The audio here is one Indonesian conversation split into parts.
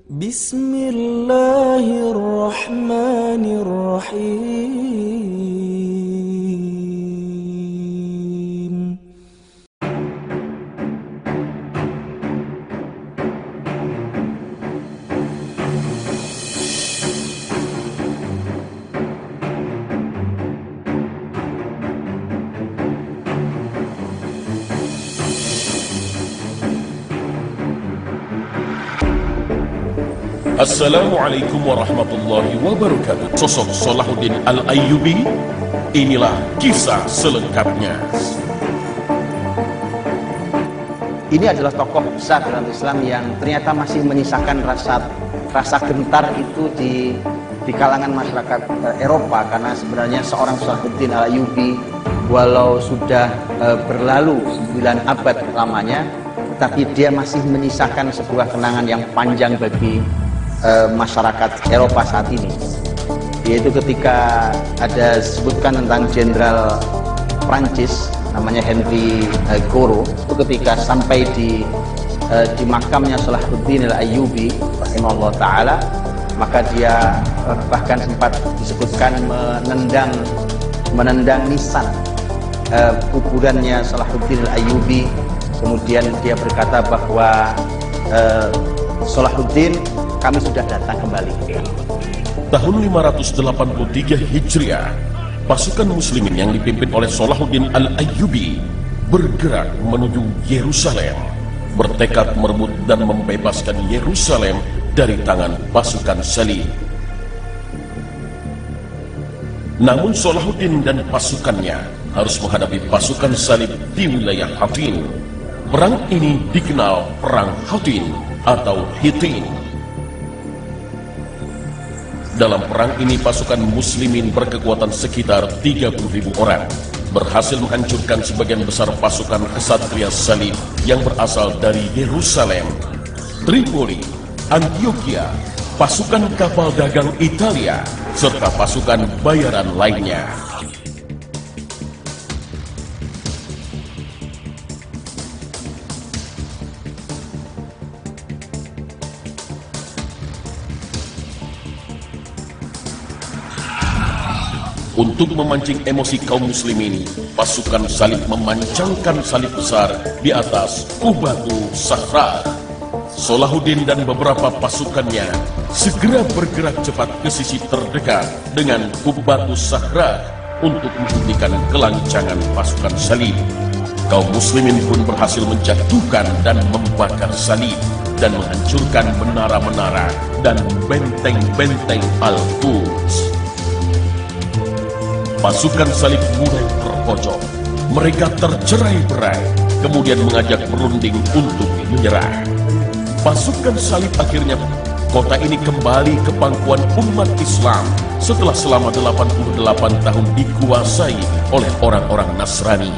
Bismillahirrahmanirrahim. Assalamualaikum warahmatullahi wabarakatuh. Sosok Salahuddin Al-Ayyubi, inilah kisah selengkapnya. Ini adalah tokoh besar dalam Islam yang ternyata masih menyisakan rasa gentar itu di kalangan masyarakat Eropa, karena sebenarnya seorang Salahuddin Al-Ayyubi walau sudah berlalu 9 abad lamanya, tetapi dia masih menyisakan sebuah kenangan yang panjang bagi masyarakat Eropa saat ini, yaitu ketika ada disebutkan tentang jenderal Prancis namanya Henry Gouraud, itu ketika sampai di makamnya Salahuddin Al-Ayyubi rahimahullah ta'ala, maka dia bahkan sempat disebutkan menendang nisan kuburannya Salahuddin Al-Ayyubi. Kemudian dia berkata bahwa Salahuddin, kami sudah datang kembali. Tahun 583 Hijriah, pasukan muslimin yang dipimpin oleh Salahuddin Al-Ayyubi bergerak menuju Yerusalem, bertekad merebut dan membebaskan Yerusalem dari tangan pasukan Salib. Namun Salahuddin dan pasukannya harus menghadapi pasukan Salib di wilayah Hattin. Perang ini dikenal Perang Hattin atau Hittin. Dalam perang ini pasukan muslimin berkekuatan sekitar 30.000 orang berhasil menghancurkan sebagian besar pasukan kesatria Salib yang berasal dari Yerusalem, Tripoli, Antioquia, pasukan kapal dagang Italia, serta pasukan bayaran lainnya. Untuk memancing emosi kaum muslimin, pasukan Salib memancangkan salib besar di atas Qubatu Sakhra. Salahuddin dan beberapa pasukannya segera bergerak cepat ke sisi terdekat dengan Qubatu Sakhra untuk menghentikan kelancangan pasukan Salib. Kaum muslimin pun berhasil menjatuhkan dan membakar salib dan menghancurkan menara-menara dan benteng-benteng Al-Quds. Pasukan Salib mulai terpojok. Mereka tercerai-berai, kemudian mengajak berunding untuk menyerah. Pasukan Salib akhirnya kota ini kembali ke pangkuan umat Islam setelah selama 88 tahun dikuasai oleh orang-orang Nasrani.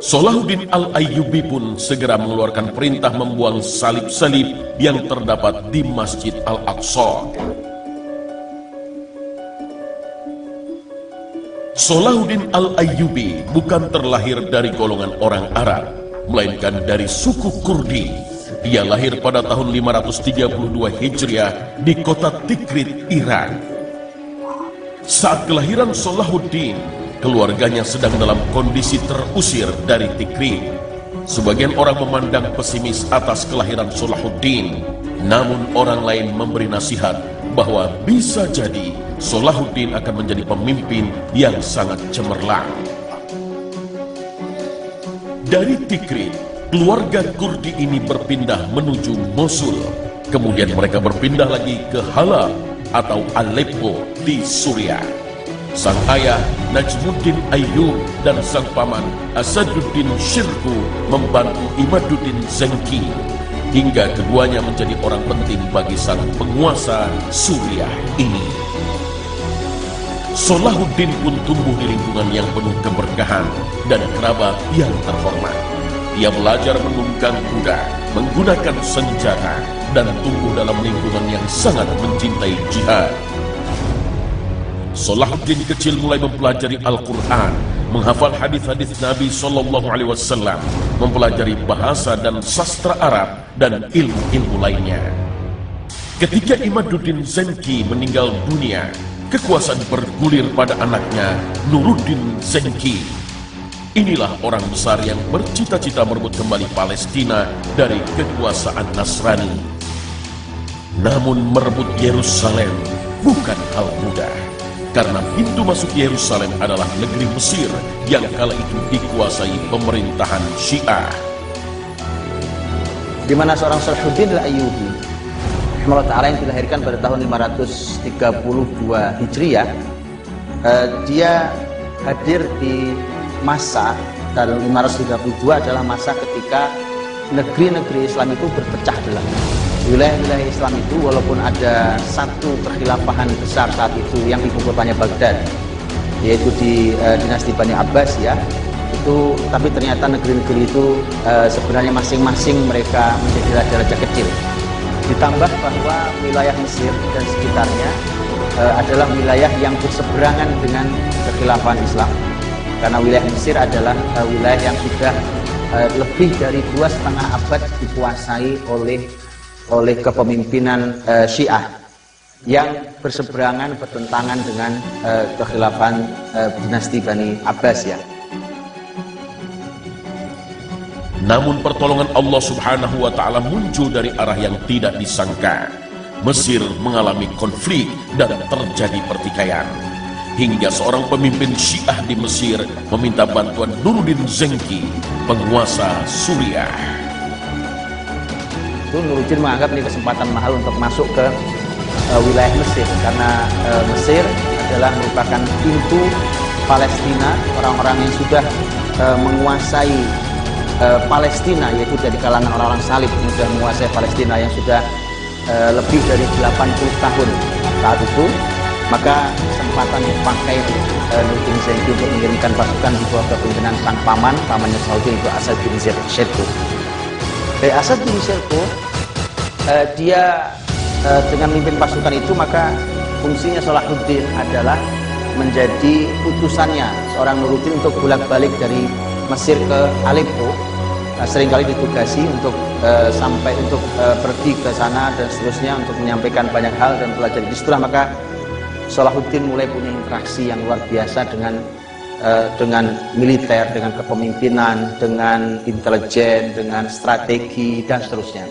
Salahuddin Al-Ayyubi pun segera mengeluarkan perintah membuang salib-salib yang terdapat di Masjid Al-Aqsa. Salahuddin Al-Ayyubi bukan terlahir dari golongan orang Arab, melainkan dari suku Kurdi. Ia lahir pada tahun 532 Hijriah di kota Tikrit, Iran. Saat kelahiran Salahuddin, keluarganya sedang dalam kondisi terusir dari Tikrit. Sebagian orang memandang pesimis atas kelahiran Salahuddin, namun orang lain memberi nasihat bahwa bisa jadi Salahuddin akan menjadi pemimpin yang sangat cemerlang. Dari Tikrit, keluarga Kurdi ini berpindah menuju Mosul. Kemudian mereka berpindah lagi ke Halab atau Aleppo di Suriah. Sang ayah Najmuddin Ayyub dan sang paman Asaduddin Syirku membantu Imaduddin Zenki, hingga keduanya menjadi orang penting bagi sang penguasa Suriah ini. Salahuddin pun tumbuh di lingkungan yang penuh keberkahan dan kerabat yang terhormat. Ia belajar menunggang kuda, menggunakan senjata, dan tumbuh dalam lingkungan yang sangat mencintai jihad. Salahuddin kecil mulai mempelajari Al-Quran, menghafal hadis-hadis Nabi SAW, mempelajari bahasa dan sastra Arab dan ilmu-ilmu lainnya. Ketika Imaduddin Zenki meninggal dunia, kekuasaan bergulir pada anaknya Nuruddin Zenki. Inilah orang besar yang bercita-cita merebut kembali Palestina dari kekuasaan Nasrani. Namun merebut Yerusalem bukan hal mudah, karena pintu masuk Yerusalem adalah negeri Mesir yang kala itu dikuasai pemerintahan Syiah. Di mana seorang Salahuddin al-Ayyubi rahimahullah ta'ala yang dilahirkan pada tahun 532 Hijriah, dia hadir di masa tahun 532 adalah masa ketika negeri-negeri Islam itu berpecah belah. Wilayah-wilayah Islam itu walaupun ada satu kekhilafahan besar saat itu yang ibu kotanya Baghdad, yaitu di dinasti Bani Abbas ya, itu tapi ternyata negeri-negeri itu sebenarnya masing-masing mereka menjadi raja-raja kecil. Ditambah bahwa wilayah Mesir dan sekitarnya adalah wilayah yang berseberangan dengan kekhilafahan Islam, karena wilayah Mesir adalah wilayah yang sudah lebih dari 2,5 abad dikuasai oleh kepemimpinan Syiah yang berseberangan, bertentangan dengan kekhilafahan dinasti Bani Abbas ya. Namun pertolongan Allah Subhanahu wa Ta'ala muncul dari arah yang tidak disangka. Mesir mengalami konflik dan terjadi pertikaian, hingga seorang pemimpin Syiah di Mesir meminta bantuan Nuruddin Zenki, penguasa Suriah. Nuruddin menganggap ini kesempatan mahal untuk masuk ke wilayah Mesir, karena Mesir adalah merupakan pintu Palestina. Orang-orang yang sudah menguasai Palestina, yaitu dari kalangan orang-orang salib yang sudah menguasai Palestina yang sudah lebih dari 80 tahun saat itu, maka kesempatan dipakai Nuruddin Zenki untuk mengirimkan pasukan di bawah kepemimpinan sang pamannya Salahuddin, itu Asad bin Shirkuh. Dari Asad bin Shirkuh, dia dengan memimpin pasukan itu, maka fungsinya Salahuddin adalah menjadi utusannya seorang Nuruddin untuk bolak-balik dari Mesir ke Aleppo. Seringkali ditugasi untuk pergi ke sana dan seterusnya untuk menyampaikan banyak hal dan belajar. Disitulah maka Salahuddin mulai punya interaksi yang luar biasa dengan militer, dengan kepemimpinan, dengan intelijen, dengan strategi dan seterusnya.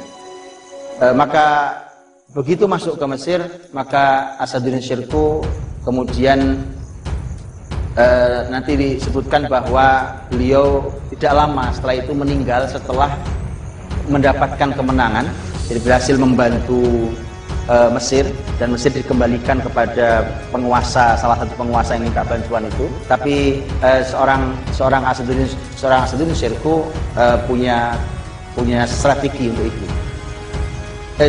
Maka begitu masuk ke Mesir, maka Asaduddin Shirkuh kemudian nanti disebutkan bahwa beliau tidak lama setelah itu meninggal setelah mendapatkan kemenangan. Jadi berhasil membantu Mesir, dan Mesir dikembalikan kepada salah satu penguasa yang minta bantuan itu. Tapi seorang Asaduddin Shirkuh punya strategi untuk itu.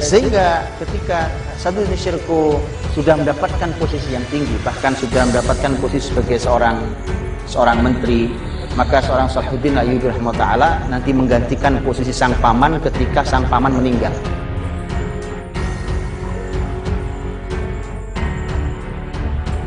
Sehingga ketika Asaduddin Shirkuh sudah mendapatkan posisi yang tinggi, bahkan sudah mendapatkan posisi sebagai seorang menteri, maka seorang Salahuddin al-Ayyubi rahimahullah ta'ala nanti menggantikan posisi sang paman ketika sang paman meninggal.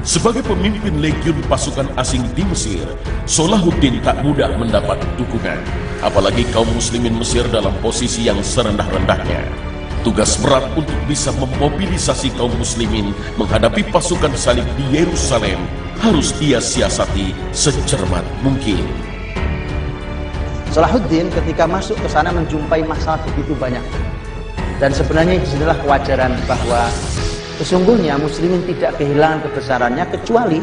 Sebagai pemimpin legiun pasukan asing di Mesir, Salahuddin tak mudah mendapat dukungan, apalagi kaum muslimin Mesir dalam posisi yang serendah-rendahnya. Tugas berat untuk bisa memobilisasi kaum muslimin menghadapi pasukan salib di Yerusalem harus ia siasati secermat mungkin. Salahuddin ketika masuk ke sana menjumpai masalah begitu banyak, dan sebenarnya disinilah kewajaran bahwa sesungguhnya muslimin tidak kehilangan kebesarannya kecuali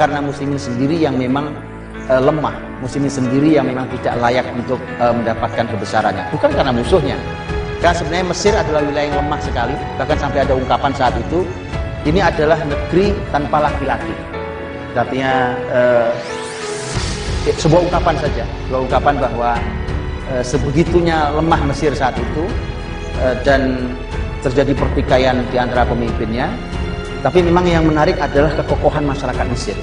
karena muslimin sendiri yang memang lemah, muslimin sendiri yang memang tidak layak untuk mendapatkan kebesarannya, bukan karena musuhnya. Karena sebenarnya Mesir adalah wilayah yang lemah sekali, bahkan sampai ada ungkapan saat itu, ini adalah negeri tanpa laki-laki. Artinya sebuah ungkapan bahwa sebegitunya lemah Mesir saat itu, dan terjadi pertikaian di antara pemimpinnya. Tapi memang yang menarik adalah kekokohan masyarakat Mesir,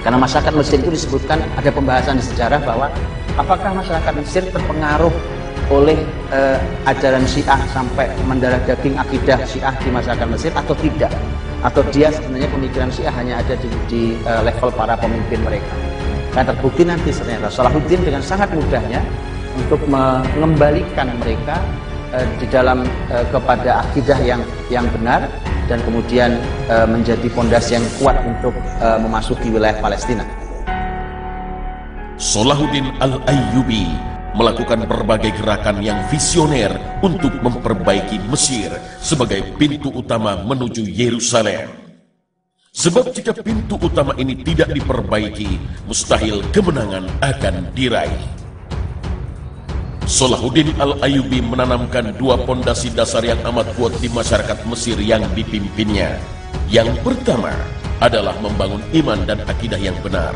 karena masyarakat Mesir itu disebutkan, ada pembahasan di sejarah bahwa apakah masyarakat Mesir terpengaruh oleh ajaran Syiah sampai mendarah daging akidah Syiah di masyarakat Mesir atau tidak, atau dia sebenarnya pemikiran Syiah hanya ada di level para pemimpin mereka. Karena terbukti nanti ternyata Salahuddin dengan sangat mudahnya untuk mengembalikan mereka di dalam kepada akidah yang benar, dan kemudian menjadi fondasi yang kuat untuk memasuki wilayah Palestina. Salahuddin Al-Ayyubi melakukan berbagai gerakan yang visioner untuk memperbaiki Mesir sebagai pintu utama menuju Yerusalem. Sebab jika pintu utama ini tidak diperbaiki, mustahil kemenangan akan diraih. Salahuddin Al-Ayyubi menanamkan dua pondasi dasar yang amat kuat di masyarakat Mesir yang dipimpinnya. Yang pertama adalah membangun iman dan akidah yang benar.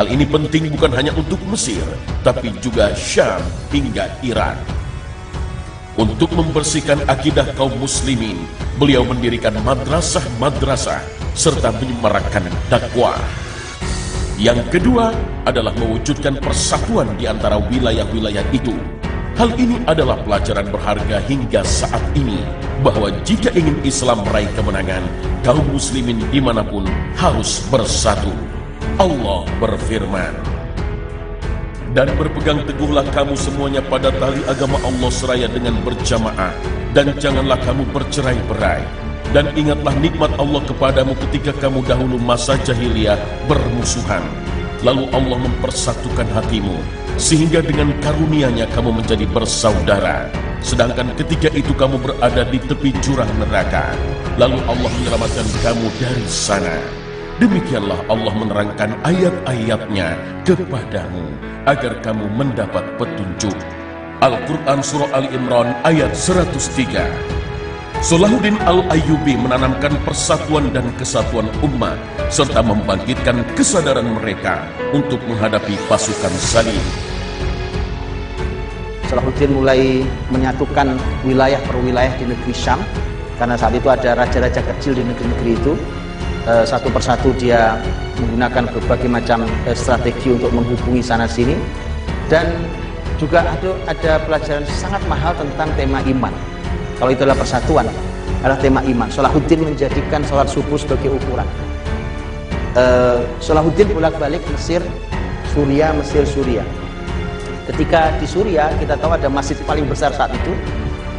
Hal ini penting bukan hanya untuk Mesir, tapi juga Syam hingga Iran. Untuk membersihkan akidah kaum muslimin, beliau mendirikan madrasah-madrasah serta menyemarakkan dakwah. Yang kedua adalah mewujudkan persatuan di antara wilayah-wilayah itu. Hal ini adalah pelajaran berharga hingga saat ini, bahwa jika ingin Islam meraih kemenangan, kaum muslimin dimanapun harus bersatu. Allah berfirman, "Dan berpegang teguhlah kamu semuanya pada tali agama Allah seraya dengan berjamaah, dan janganlah kamu bercerai-berai. Dan ingatlah nikmat Allah kepadamu ketika kamu dahulu masa jahiliyah bermusuhan. Lalu Allah mempersatukan hatimu, sehingga dengan karunia-Nya kamu menjadi bersaudara. Sedangkan ketika itu kamu berada di tepi jurang neraka. Lalu Allah menyelamatkan kamu dari sana. Demikianlah Allah menerangkan ayat-ayat-Nya kepadamu, agar kamu mendapat petunjuk." Al-Quran Surah Ali Imran ayat 103. Salahuddin Al-Ayyubi menanamkan persatuan dan kesatuan umat, serta membangkitkan kesadaran mereka untuk menghadapi pasukan salib. Salahuddin mulai menyatukan wilayah per wilayah di negeri Syam, karena saat itu ada raja-raja kecil di negeri-negeri itu. Satu persatu dia menggunakan berbagai macam strategi untuk menghubungi sana-sini, dan juga ada pelajaran sangat mahal tentang tema iman. Kalau itu adalah persatuan, adalah tema iman. Salahuddin menjadikan sholat subuh sebagai ukuran. Salahuddin bolak-balik Mesir, Suria, Mesir, Suria. Ketika di Suria, kita tahu ada masjid paling besar saat itu,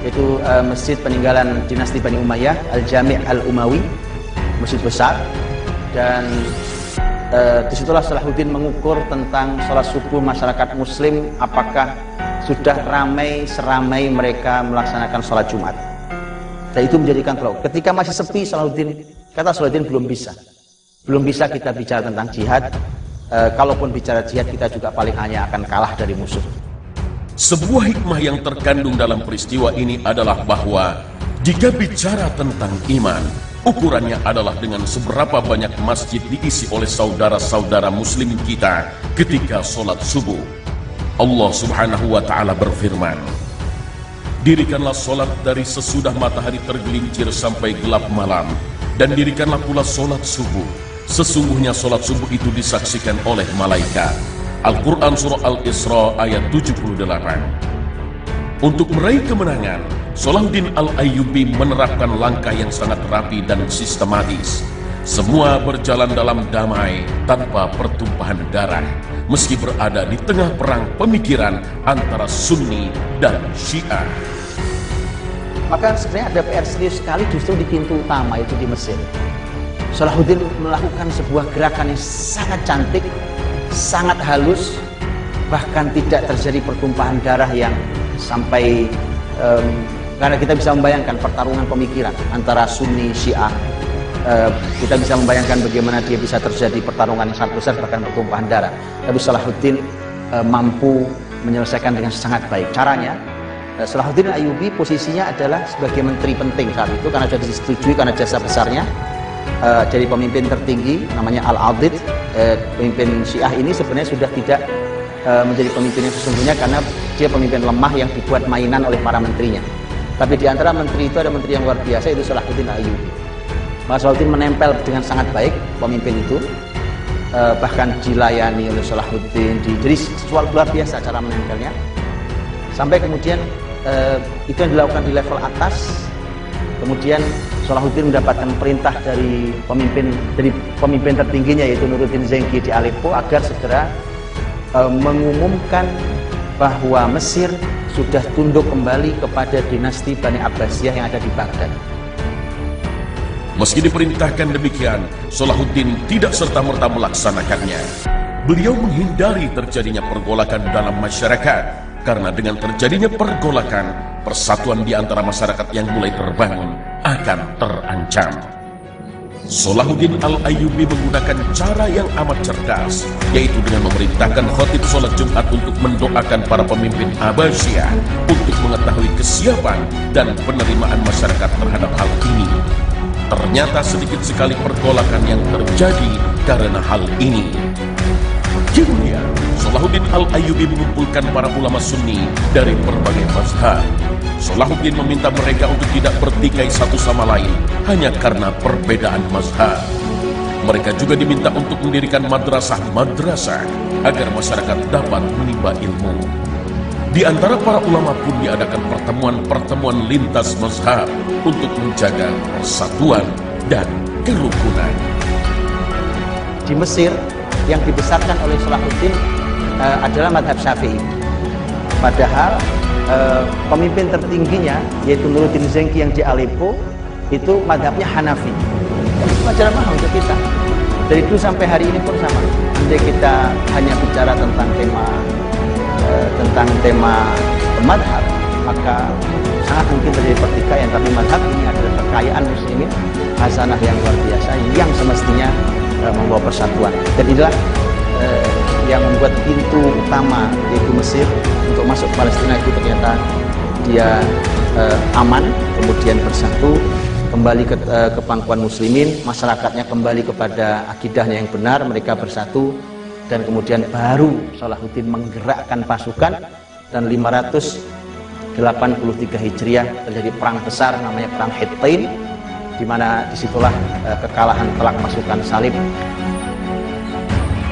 yaitu masjid peninggalan dinasti Bani Umayyah, Al-Jami' Al-Umawi, masjid besar. Dan disitulah Salahuddin mengukur tentang sholat subuh masyarakat muslim, apakah sudah seramai mereka melaksanakan sholat Jumat. Dan itu menjadikan tolak. Ketika masih sepi, kata Salahuddin belum bisa kita bicara tentang jihad. Kalaupun bicara jihad, kita juga paling hanya akan kalah dari musuh. Sebuah hikmah yang terkandung dalam peristiwa ini adalah bahwa jika bicara tentang iman, ukurannya adalah dengan seberapa banyak masjid diisi oleh saudara-saudara muslim kita ketika sholat subuh. Allah Subhanahu wa Ta'ala berfirman, "Dirikanlah sholat dari sesudah matahari tergelincir sampai gelap malam, dan dirikanlah pula sholat subuh. Sesungguhnya sholat subuh itu disaksikan oleh malaikat." Al-Quran Surah Al-Isra ayat 78. Untuk meraih kemenangan, Salahuddin Al-Ayyubi menerapkan langkah yang sangat rapi dan sistematis. Semua berjalan dalam damai tanpa pertumpahan darah, meski berada di tengah perang pemikiran antara Sunni dan Syiah. Maka sebenarnya ada PR serius sekali justru di pintu utama itu di Mesir. Salahuddin melakukan sebuah gerakan yang sangat cantik, sangat halus, bahkan tidak terjadi pertumpahan darah yang sampai karena kita bisa membayangkan pertarungan pemikiran antara Sunni Syiah. Kita bisa membayangkan bagaimana dia bisa terjadi pertarungan yang sangat besar, bahkan pertumpahan darah. Tapi Salahuddin mampu menyelesaikan dengan sangat baik. Caranya, Salahuddin Ayyubi posisinya adalah sebagai menteri penting saat itu, karena sudah disetujui karena jasa besarnya. Jadi pemimpin tertinggi namanya Al-Adid. Pemimpin Syiah ini sebenarnya sudah tidak menjadi pemimpin yang sesungguhnya, karena dia pemimpin lemah yang dibuat mainan oleh para menterinya. Tapi di antara menteri itu ada menteri yang luar biasa, itu Salahuddin Ayyubi. Maka Salahuddin menempel dengan sangat baik pemimpin itu, bahkan dilayani oleh Salahuddin. Jadi luar biasa cara menempelnya. Sampai kemudian itu yang dilakukan di level atas. Kemudian Salahuddin mendapatkan perintah dari pemimpin tertingginya, yaitu Nuruddin Zengi di Aleppo, agar segera mengumumkan bahwa Mesir sudah tunduk kembali kepada dinasti Bani Abbasiyah yang ada di Baghdad. Meski diperintahkan demikian, Salahuddin tidak serta-merta melaksanakannya. Beliau menghindari terjadinya pergolakan dalam masyarakat, karena dengan terjadinya pergolakan, persatuan di antara masyarakat yang mulai terbangun akan terancam. Salahuddin Al-Ayyubi menggunakan cara yang amat cerdas, yaitu dengan memerintahkan khatib sholat Jumat untuk mendoakan para pemimpin Abbasiyah untuk mengetahui kesiapan dan penerimaan masyarakat terhadap hal ini. Ternyata sedikit sekali pergolakan yang terjadi karena hal ini. Kemudian, Salahuddin Al-Ayyubi mengumpulkan para ulama Sunni dari berbagai mazhab. Salahuddin meminta mereka untuk tidak bertikai satu sama lain hanya karena perbedaan mazhab. Mereka juga diminta untuk mendirikan madrasah-madrasah agar masyarakat dapat menimba ilmu. Di antara para ulama pun diadakan pertemuan-pertemuan lintas mazhab untuk menjaga persatuan dan kerukunan. Di Mesir, yang dibesarkan oleh Salahuddin adalah madhab Syafi'i. Padahal pemimpin tertingginya, yaitu Nuruddin Zenki yang di Aleppo, itu madhabnya Hanafi. Itu pelajaran mahal untuk kita. Dari dulu sampai hari ini pun sama. Andai kita hanya bicara tentang tema madhab, maka sangat mungkin terjadi pertikaian. Tapi madhab ini adalah kekayaan muslimin, hasanah yang luar biasa yang semestinya membawa persatuan. Dan inilah yang membuat pintu utama, yaitu Mesir, untuk masuk Palestina itu ternyata dia aman, kemudian bersatu, kembali ke pangkuan muslimin, masyarakatnya kembali kepada akidahnya yang benar, mereka bersatu, dan kemudian baru Salahuddin menggerakkan pasukan, dan 583 Hijriah terjadi perang besar namanya Perang Hittain, di mana disitulah kekalahan telak pasukan salib.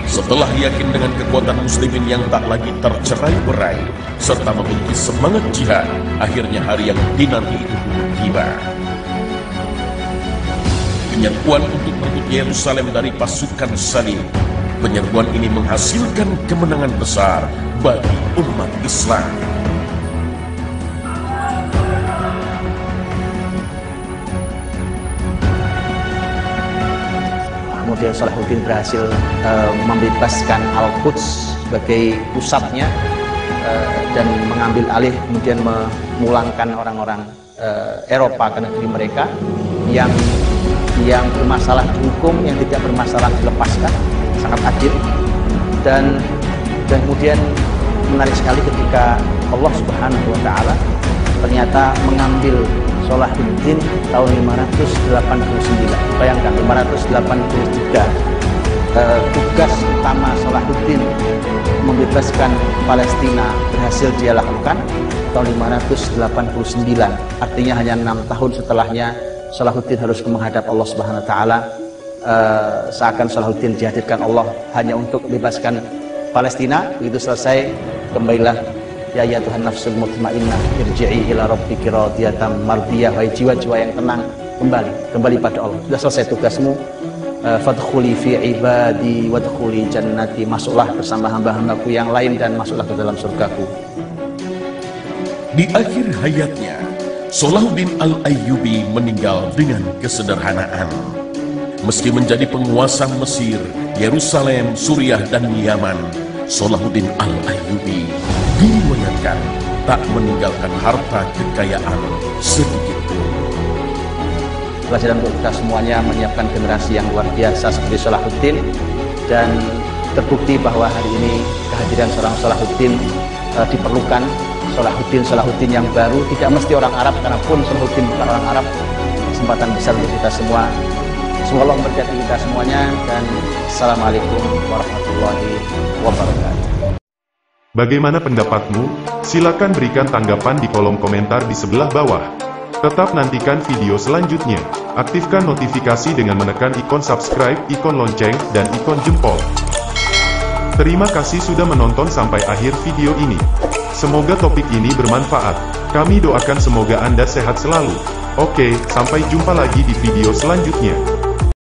Setelah yakin dengan kekuatan muslimin yang tak lagi tercerai-berai serta memiliki semangat jihad, akhirnya hari yang dinanti itu tiba. Penyerbuan untuk merebut Yerusalem dari pasukan salib. Penyerbuan ini menghasilkan kemenangan besar bagi umat Islam. Kemudian Salahuddin berhasil membebaskan Al-Quds sebagai pusatnya dan mengambil alih, kemudian memulangkan orang-orang Eropa ke negeri mereka yang bermasalah hukum, yang tidak bermasalah dilepaskan, sangat adil. Dan kemudian menarik sekali ketika Allah Subhanahu wa Ta'ala ternyata mengambil Salahuddin tahun 589. Bayangkan, 583. Tugas utama Salahuddin membebaskan Palestina berhasil dia lakukan tahun 589. Artinya hanya 6 tahun setelahnya Salahuddin harus menghadap Allah Subhanahu wa Ta'ala. Seakan Salahuddin dihadirkan Allah hanya untuk bebaskan Palestina. Begitu selesai, kembalilah ya Tuhan nafsul mutmainnah, irji'i ila rabbiki radiyatan mardiyah. Wahai jiwa-jiwa yang tenang, kembali pada Allah. Sudah selesai tugasmu, fadkhuli fi ibadi wadkhuli jannati, masuklah bersama hamba-hambaku yang lain dan masuklah ke dalam surgaku. Di akhir hayatnya, Salahuddin Al-Ayyubi meninggal dengan kesederhanaan. Meski menjadi penguasa Mesir, Yerusalem, Suriah, dan Yaman, Salahuddin Al-Ayyubi diriwayatkan tak meninggalkan harta kekayaan sedikit pun. Pelajaran untuk kita semuanya, menyiapkan generasi yang luar biasa seperti Salahuddin, dan terbukti bahwa hari ini kehadiran seorang Salahuddin diperlukan. Salahuddin yang baru, tidak mesti orang Arab, karena pun Salahuddin bukan orang Arab. Kesempatan besar untuk kita semua. Semoga Allah memberkati kita semuanya, dan Assalamualaikum warahmatullahi wabarakatuh. Bagaimana pendapatmu? Silakan berikan tanggapan di kolom komentar di sebelah bawah. Tetap nantikan video selanjutnya. Aktifkan notifikasi dengan menekan ikon subscribe, ikon lonceng, dan ikon jempol. Terima kasih sudah menonton sampai akhir video ini. Semoga topik ini bermanfaat. Kami doakan semoga Anda sehat selalu. Oke, sampai jumpa lagi di video selanjutnya.